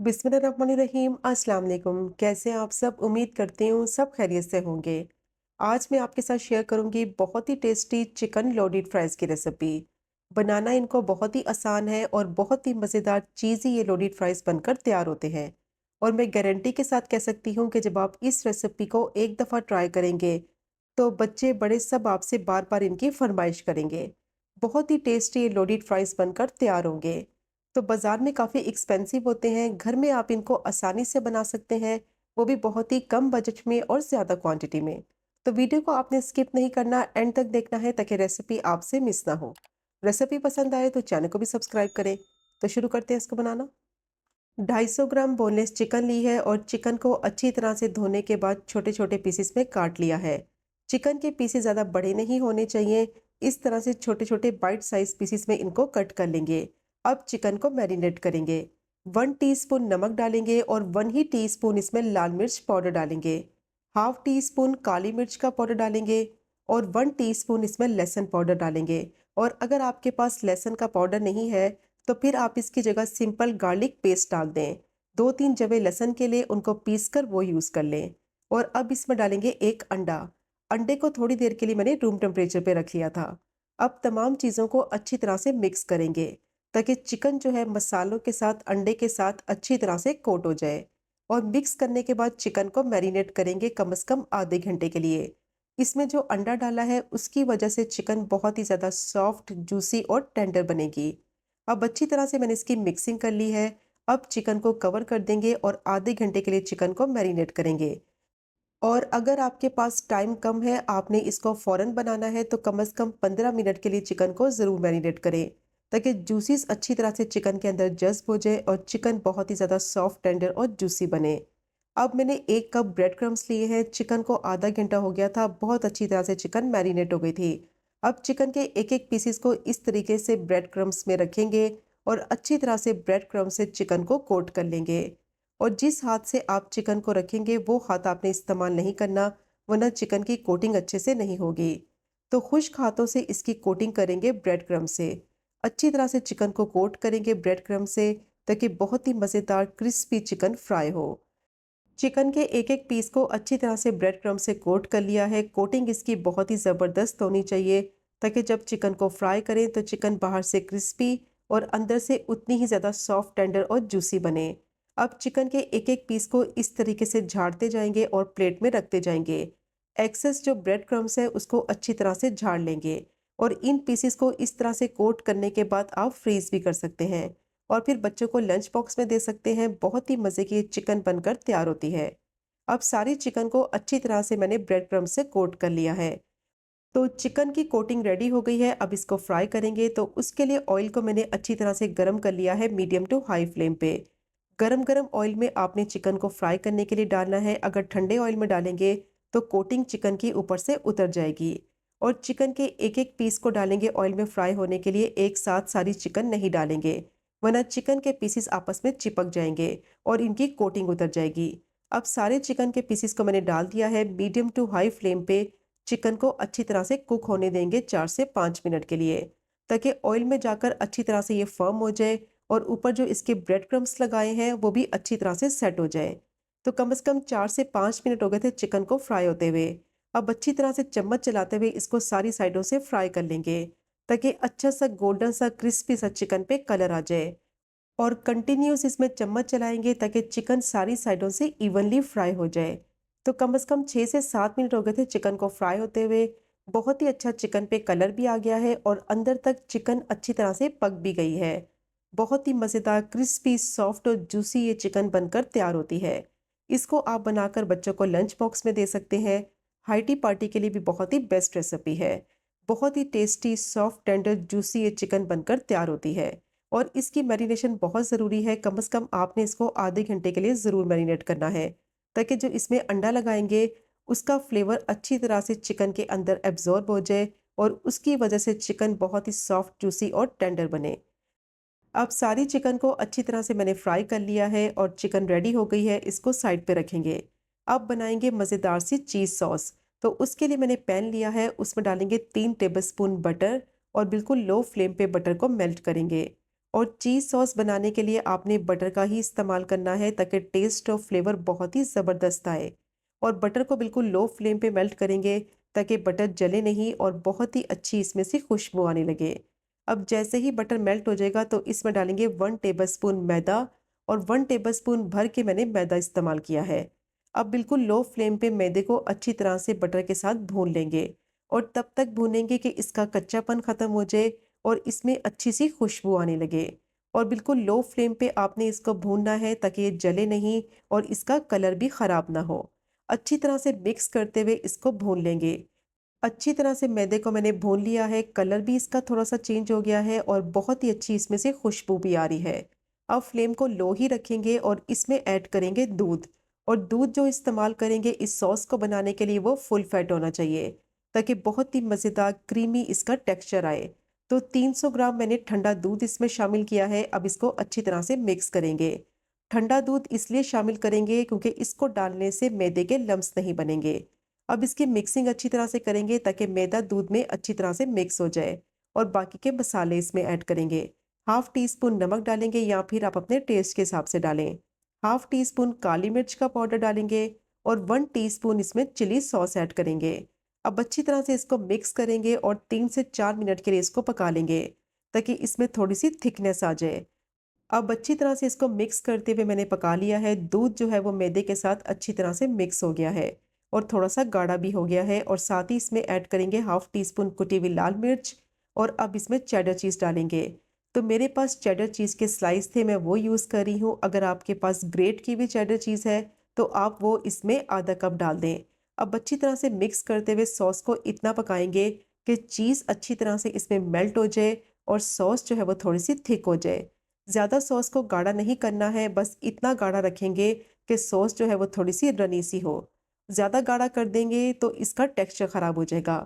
बिस्मिल्लाहिर्रहमानिर्रहीम। अस्सलाम वालेकुम। कैसे हैं आप सब? उम्मीद करती हूँ सब खैरियत से होंगे। आज मैं आपके साथ शेयर करूँगी बहुत ही टेस्टी चिकन लोडेड फ्राइज़ की रेसिपी। बनाना इनको बहुत ही आसान है और बहुत ही मज़ेदार चीज़ी ये लोडेड फ्राइज़ बनकर तैयार होते हैं। और मैं गारंटी के साथ कह सकती हूँ कि जब आप इस रेसिपी को एक दफ़ा ट्राई करेंगे, तो बच्चे बड़े सब आपसे बार-बार इनकी फ़रमाइश करेंगे। बहुत ही टेस्टी ये लोडेड फ्राइज़ बनकर तैयार होंगे। तो बाज़ार में काफ़ी एक्सपेंसिव होते हैं, घर में आप इनको आसानी से बना सकते हैं, वो भी बहुत ही कम बजट में और ज़्यादा क्वांटिटी में। तो वीडियो को आपने स्किप नहीं करना, एंड तक देखना है ताकि रेसिपी आपसे मिस ना हो। रेसिपी पसंद आए तो चैनल को भी सब्सक्राइब करें। तो शुरू करते हैं इसको बनाना। 250 ग्राम बोनलेस चिकन ली है और चिकन को अच्छी तरह से धोने के बाद छोटे-छोटे पीसेस में काट लिया है। चिकन के पीसेस ज़्यादा बड़े नहीं होने चाहिए, इस तरह से छोटे-छोटे बाइट साइज़ पीसेस में इनको कट कर लेंगे। अब चिकन को मैरिनेट करेंगे। 1 टीस्पून नमक डालेंगे और 1 ही टीस्पून इसमें लाल मिर्च पाउडर डालेंगे। हाफ टी स्पून काली मिर्च का पाउडर डालेंगे और 1 टीस्पून इसमें लहसुन पाउडर डालेंगे। और अगर आपके पास लहसुन का पाउडर नहीं है, तो फिर आप इसकी जगह सिंपल गार्लिक पेस्ट डाल दें। 2-3 जवे लहसुन के लिए उनको पीस कर वो यूज़ कर लें। और अब इसमें डालेंगे 1 अंडा। अंडे को थोड़ी देर के लिए मैंने रूम टेम्परेचर पे रख लिया था। अब तमाम चीज़ों को अच्छी तरह से मिक्स करेंगे, ताकि चिकन जो है मसालों के साथ अंडे के साथ अच्छी तरह से कोट हो जाए। और मिक्स करने के बाद चिकन को मैरिनेट करेंगे कम से कम आधे घंटे के लिए। इसमें जो अंडा डाला है उसकी वजह से चिकन बहुत ही ज़्यादा सॉफ्ट, जूसी और टेंडर बनेगी। अब अच्छी तरह से मैंने इसकी मिक्सिंग कर ली है। अब चिकन को कवर कर देंगे और आधे घंटे के लिए चिकन को मैरिनेट करेंगे। और अगर आपके पास टाइम कम है, आपने इसको फ़ौरन बनाना है, तो कम से कम 15 मिनट के लिए चिकन को ज़रूर मैरिनेट करें, ताकि जूसीस अच्छी तरह से चिकन के अंदर जज़्ब हो जाए और चिकन बहुत ही ज़्यादा सॉफ्ट, टेंडर और जूसी बने। अब मैंने 1 कप ब्रेड क्रम्स लिए हैं। चिकन को आधा घंटा हो गया था, बहुत अच्छी तरह से चिकन मैरिनेट हो गई थी। अब चिकन के एक-एक पीसेस को इस तरीके से ब्रेड क्रम्स में रखेंगे और अच्छी तरह से ब्रेड क्रम्स से चिकन को कोट कर लेंगे। और जिस हाथ से आप चिकन को रखेंगे वो हाथ आपने इस्तेमाल नहीं करना, वरना चिकन की कोटिंग अच्छे से नहीं होगी। तो खुश्क हाथों से इसकी कोटिंग करेंगे ब्रेड क्रम्ब से। अच्छी तरह से चिकन को कोट करेंगे ब्रेड क्रम्ब से, ताकि बहुत ही मज़ेदार क्रिस्पी चिकन फ्राई हो। चिकन के एक-एक पीस को अच्छी तरह से ब्रेड क्रम्ब से कोट कर लिया है। कोटिंग इसकी बहुत ही ज़बरदस्त होनी चाहिए, ताकि जब चिकन को फ्राई करें तो चिकन बाहर से क्रिस्पी और अंदर से उतनी ही ज़्यादा सॉफ्ट, टेंडर और जूसी बने। अब चिकन के एक-एक पीस को इस तरीके से झाड़ते जाएंगे और प्लेट में रखते जाएंगे। एक्सेस जो ब्रेड क्रम्ब्स है उसको अच्छी तरह से झाड़ लेंगे। और इन पीसेस को इस तरह से कोट करने के बाद आप फ्रीज भी कर सकते हैं और फिर बच्चों को लंच बॉक्स में दे सकते हैं। बहुत ही मज़े की चिकन बनकर तैयार होती है। अब सारी चिकन को अच्छी तरह से मैंने ब्रेड क्रम्ब से कोट कर लिया है। तो चिकन की कोटिंग रेडी हो गई है। अब इसको फ्राई करेंगे, तो उसके लिए ऑयल को मैंने अच्छी तरह से गर्म कर लिया है मीडियम टू हाई फ्लेम पे। गरम गरम ऑयल में आपने चिकन को फ्राई करने के लिए डालना है। अगर ठंडे ऑयल में डालेंगे तो कोटिंग चिकन की ऊपर से उतर जाएगी। और चिकन के एक एक पीस को डालेंगे ऑयल में फ्राई होने के लिए, एक साथ सारी चिकन नहीं डालेंगे, वरना चिकन के पीसेस आपस में चिपक जाएंगे और इनकी कोटिंग उतर जाएगी। अब सारे चिकन के पीसेस को मैंने डाल दिया है। मीडियम टू हाई फ्लेम पे चिकन को अच्छी तरह से कुक होने देंगे 4 से 5 मिनट के लिए, ताकि ऑयल में जाकर अच्छी तरह से ये फर्म हो जाए और ऊपर जो इसके ब्रेड क्रम्स लगाए हैं वो भी अच्छी तरह से सेट हो जाए। तो कम से कम 4 से 5 मिनट हो गए थे चिकन को फ्राई होते हुए। अब अच्छी तरह से चम्मच चलाते हुए इसको सारी साइडों से फ्राई कर लेंगे, ताकि अच्छा सा गोल्डन सा क्रिस्पी सा चिकन पे कलर आ जाए। और कंटिन्यूस इसमें चम्मच चलाएंगे ताकि चिकन सारी साइडों से इवनली फ्राई हो जाए। तो कम से कम 6 से 7 मिनट हो गए थे चिकन को फ्राई होते हुए। बहुत ही अच्छा चिकन पे कलर भी आ गया है और अंदर तक चिकन अच्छी तरह से पक भी गई है। बहुत ही मज़ेदार क्रिस्पी, सॉफ्ट और जूसी ये चिकन बनकर तैयार होती है। इसको आप बनाकर बच्चों को लंच बॉक्स में दे सकते हैं। हाई पार्टी के लिए भी बहुत ही बेस्ट रेसिपी है। बहुत ही टेस्टी, सॉफ्ट, टेंडर, जूसी ये चिकन बनकर तैयार होती है। और इसकी मैरिनेशन बहुत ज़रूरी है। कम से कम आपने इसको आधे घंटे के लिए ज़रूर मैरिनेट करना है, ताकि जो इसमें अंडा लगाएंगे उसका फ्लेवर अच्छी तरह से चिकन के अंदर एब्जॉर्ब हो जाए और उसकी वजह से चिकन बहुत ही सॉफ्ट, जूसी और टेंडर बने। अब सारी चिकन को अच्छी तरह से मैंने फ्राई कर लिया है और चिकन रेडी हो गई है। इसको साइड पे रखेंगे। अब बनाएंगे मज़ेदार सी चीज़ सॉस। तो उसके लिए मैंने पैन लिया है, उसमें डालेंगे 3 टेबलस्पून बटर और बिल्कुल लो फ्लेम पे बटर को मेल्ट करेंगे। और चीज़ सॉस बनाने के लिए आपने बटर का ही इस्तेमाल करना है ताकि टेस्ट और फ्लेवर बहुत ही ज़बरदस्त आए। और बटर को बिल्कुल लो फ्लेम पे मेल्ट करेंगे ताकि बटर जले नहीं और बहुत ही अच्छी इसमें से खुशबू आने लगे। अब जैसे ही बटर मेल्ट हो जाएगा तो इसमें डालेंगे 1 टेबलस्पून मैदा और 1 टेबलस्पून भर के मैंने मैदा इस्तेमाल किया है। अब बिल्कुल लो फ्लेम पे मैदे को अच्छी तरह से बटर के साथ भून लेंगे और तब तक भूनेंगे कि इसका कच्चापन खत्म हो जाए और इसमें अच्छी सी खुशबू आने लगे। और बिल्कुल लो फ्लेम पे आपने इसको भूनना है ताकि ये जले नहीं और इसका कलर भी खराब ना हो। अच्छी तरह से मिक्स करते हुए इसको भून लेंगे। अच्छी तरह से मैदे को मैंने भून लिया है, कलर भी इसका थोड़ा-सा चेंज हो गया है और बहुत ही अच्छी इसमें से खुशबू भी आ रही है। अब फ्लेम को लो ही रखेंगे और इसमें ऐड करेंगे दूध। और दूध जो इस्तेमाल करेंगे इस सॉस को बनाने के लिए वो फुल फैट होना चाहिए, ताकि बहुत ही मज़ेदार क्रीमी इसका टेक्सचर आए। तो 300 ग्राम मैंने ठंडा दूध इसमें शामिल किया है, अब इसको अच्छी तरह से मिक्स करेंगे। ठंडा दूध इसलिए शामिल करेंगे क्योंकि इसको डालने से मैदे के लम्स नहीं बनेंगे। अब इसकी मिक्सिंग अच्छी तरह से करेंगे ताकि मैदा दूध में अच्छी तरह से मिक्स हो जाए। और बाकी के मसाले इसमें ऐड करेंगे। हाफ टी स्पून नमक डालेंगे या फिर आप अपने टेस्ट के हिसाब से डालें। हाफ टी स्पून काली मिर्च का पाउडर डालेंगे और 1 टीस्पून इसमें चिली सॉस ऐड करेंगे। अब अच्छी तरह से इसको मिक्स करेंगे और 3 से 4 मिनट के लिए इसको पका लेंगे ताकि इसमें थोड़ी सी थिकनेस आ जाए। अब अच्छी तरह से इसको मिक्स करते हुए मैंने पका लिया है। दूध जो है वो मैदे के साथ अच्छी तरह से मिक्स हो गया है और थोड़ा-सा गाढ़ा भी हो गया है। और साथ ही इसमें ऐड करेंगे हाफ टी स्पून कुटी हुई लाल मिर्च और अब इसमें चेडर चीज़ डालेंगे। तो मेरे पास चेडर चीज़ के स्लाइस थे, मैं वो यूज़ कर रही हूँ। अगर आपके पास ग्रेट की हुई चेडर चीज़ है तो आप वो इसमें आधा कप डाल दें। अब अच्छी तरह से मिक्स करते हुए सॉस को इतना पकाएँगे कि चीज़ अच्छी तरह से इसमें मेल्ट हो जाए और सॉस जो है वो थोड़ी-सी थिक हो जाए। ज़्यादा सॉस को गाढ़ा नहीं करना है, बस इतना गाढ़ा रखेंगे कि सॉस जो है वो थोड़ी-सी रनी सी हो। ज़्यादा गाढ़ा कर देंगे तो इसका टेक्सचर ख़राब हो जाएगा।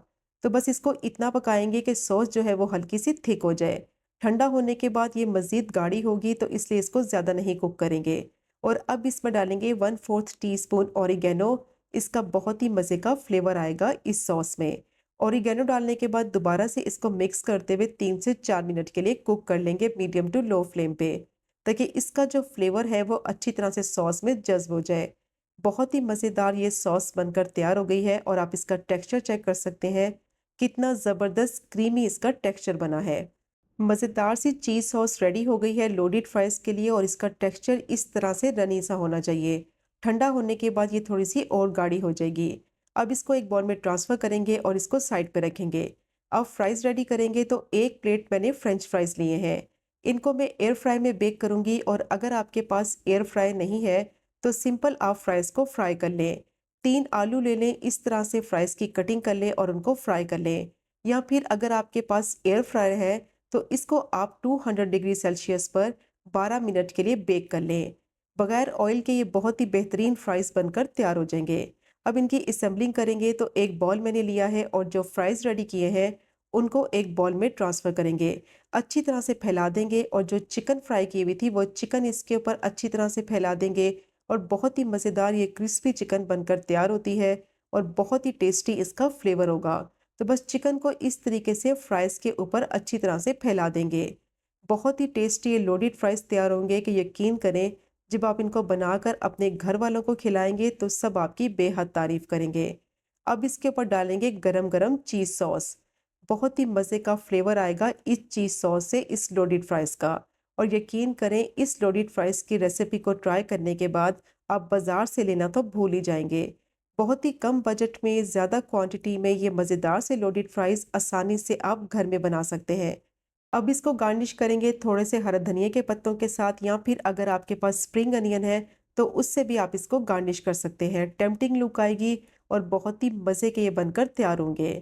तो बस इसको इतना पकाएँगे कि सॉस जो है वो हल्की-सी थिक हो जाए। ठंडा होने के बाद ये मज़ीद गाढ़ी होगी तो इसलिए इसको ज़्यादा नहीं कुक करेंगे। और अब इसमें डालेंगे 1/4 टीस्पून ऑरिगैनो। इसका बहुत ही मज़े का फ्लेवर आएगा इस सॉस में। ऑरिगैनो डालने के बाद दोबारा से इसको मिक्स करते हुए 3 से 4 मिनट के लिए कुक कर लेंगे मीडियम टू लो फ्लेम पे, ताकि इसका जो फ्लेवर है वो अच्छी तरह से सॉस में जज़्ब हो जाए। बहुत ही मज़ेदार ये सॉस बनकर तैयार हो गई है और आप इसका टेक्सचर चेक कर सकते हैं, कितना ज़बरदस्त क्रीमी इसका टेक्सचर बना है। मज़ेदार सी चीज़ सॉस रेडी हो गई है लोडेड फ्राइज़ के लिए और इसका टेक्सचर इस तरह से रनी सा होना चाहिए। ठंडा होने के बाद ये थोड़ी-सी और गाढ़ी हो जाएगी। अब इसको एक बाउल में ट्रांसफ़र करेंगे और इसको साइड पे रखेंगे। अब फ्राइज़ रेडी करेंगे तो 1 प्लेट मैंने फ्रेंच फ्राइज़ लिए हैं। इनको मैं एयर फ्राई में बेक करूँगी और अगर आपके पास एयर फ्राई नहीं है, तो सिंपल आप फ्राइज़ को फ्राई कर लें। 3 आलू ले लें, इस तरह से फ्राइज़ की कटिंग कर लें और उनको फ्राई कर लें। या फिर अगर आपके पास एयर फ्रायर है, तो इसको आप 200 डिग्री सेल्सियस पर 12 मिनट के लिए बेक कर लें। बगैर ऑयल के ये बहुत ही बेहतरीन फ्राइज़ बनकर तैयार हो जाएँगे। अब इनकी असेंबलिंग करेंगे तो एक बॉल मैंने लिया है और जो फ्राइज़ रेडी किए हैं, उनको एक बॉल में ट्रांसफ़र करेंगे। अच्छी तरह से फैला देंगे और जो चिकन फ्राई की हुई थी, वो चिकन इसके ऊपर अच्छी तरह से फैला देंगे और बहुत ही मज़ेदार ये क्रिस्पी चिकन बनकर तैयार होती है और बहुत ही टेस्टी इसका फ्लेवर होगा। तो बस चिकन को इस तरीके से फ्राइज़ के ऊपर अच्छी तरह से फैला देंगे। बहुत ही टेस्टी ये लोडेड फ्राइज़ तैयार होंगे कि यकीन करें, जब आप इनको बनाकर अपने घर वालों को खिलाएँगे तो सब आपकी बेहद तारीफ़ करेंगे। अब इसके ऊपर डालेंगे गरम-गरम चीज़ सॉस। बहुत ही मज़े का फ्लेवर आएगा इस चीज़ सॉस से इस लोडेड फ्राइज़ का। और यकीन करें, इस लोडेड फ्राइज़ की रेसिपी को ट्राई करने के बाद आप बाज़ार से लेना तो भूल ही जाएँगे। बहुत ही कम बजट में ज़्यादा क्वांटिटी में ये मज़ेदार से लोडेड फ्राइज़ आसानी से आप घर में बना सकते हैं। अब इसको गार्निश करेंगे थोड़े से हरा धनिया के पत्तों के साथ या फिर अगर आपके पास स्प्रिंग अनियन है तो उससे भी आप इसको गार्निश कर सकते हैं। टेम्पटिंग लुक आएगी और बहुत ही मज़े के ये बनकर तैयार होंगे।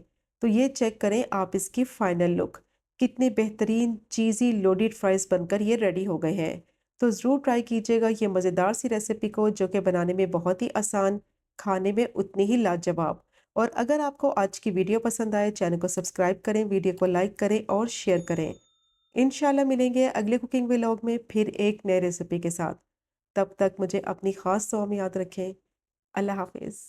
तो ये चेक करें आप इसकी फाइनल लुक। कितने बेहतरीन चीज़ी लोडेड फ्राइज़ बनकर ये रेडी हो गए हैं। तो ज़रूर ट्राई कीजिएगा ये मज़ेदार सी रेसिपी को, जो कि बनाने में बहुत ही आसान, खाने में उतनी ही लाजवाब। और अगर आपको आज की वीडियो पसंद आए, चैनल को सब्सक्राइब करें, वीडियो को लाइक करें और शेयर करें। इंशाल्लाह मिलेंगे अगले कुकिंग व्लॉग में फिर एक नए रेसिपी के साथ। तब तक मुझे अपनी ख़ास दुआ में याद रखें। अल्लाह हाफ़िज़।